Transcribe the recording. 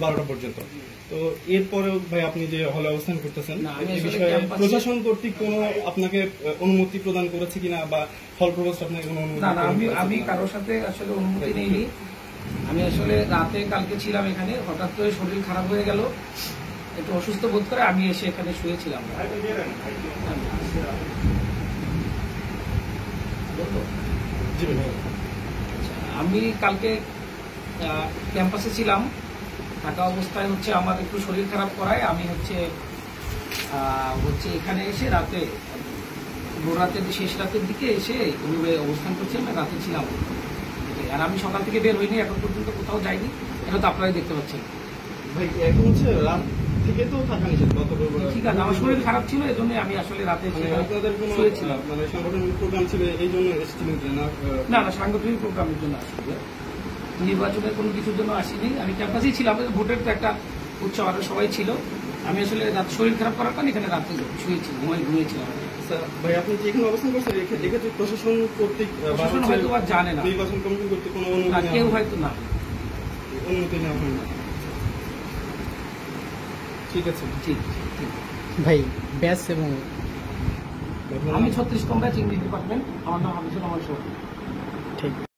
12টা পর্যন্ত। তো এরপরেও ভাই আপনি যে হলে অবস্থান করতেছেন এই বিষয়ে প্রশাসন কর্তৃক কোনো আপনাকে অনুমতি প্রদান করেছে কিনা বা হল প্রভোস্ট আপনাকে কোনো অনুমতি? না, আমি কারোর সাথে আসলে অনুমতি নেইনি। আমি আসলে রাতে কালকে ছিলাম এখানে, হঠাৎ করে শরীর খারাপ হয়ে গেল, একটু অসুস্থ বোধ করে আমি এসে এখানে শুয়েছিলাম। আমি কালকে ক্যাম্পাসে ছিলাম, থাকা অবস্থায় হচ্ছে আমার একটু শরীর খারাপ করায় আমি হচ্ছে এখানে এসে রাতে ভোররাতের শেষ রাতের দিকে এসে ওইভাবে অবস্থান করছিলাম, রাতে ছিলাম। আর আমি সকাল থেকে বের হইনি, এখন পর্যন্ত কোথাও যাইনি, এটা তো আপনারাই দেখতে পাচ্ছেন। ভাই এখন হচ্ছে রাত থেকে তো থাকা নিষেধ, ঠিক আছে, আমার শরীর খারাপ ছিল এই জন্য আমি আসলে রাতে আপনাদের কোনো মানে সাংগঠনিক প্রোগ্রাম ছিল এই জন্য এসেছিলেন না? না, সাংগঠনিক প্রোগ্রামের জন্য আসিনি, নির্বাচনের কোনো কিছুর জন্য আসিনি। আমি ক্যাম্পাসেই ছিলাম, ভোটের তো একটা উৎসব আরো সবাই ছিল। আমি আসলে রাত শরীর খারাপ করার কারণে এখানে রাতে শুয়েছি, ঘুমিয়েছিলাম। ভাই আপনি যে এখানে অবস্থান করছেন এক্ষেত্রে প্রশাসন কর্তৃক হয়তো জানে না, নির্বাচন কমিশন কর্তৃক কোনো কেউ হয়তো না অনুমতি নেওয়া হয় না। ঠিক আছে, ঠিক ভাই ব্যাস এবং আমি 36 কম ব্যাচ ইংলিশ ডিপার্টমেন্ট, আমার নাম হাফিজুর রহমান সোহাগ। ঠিক।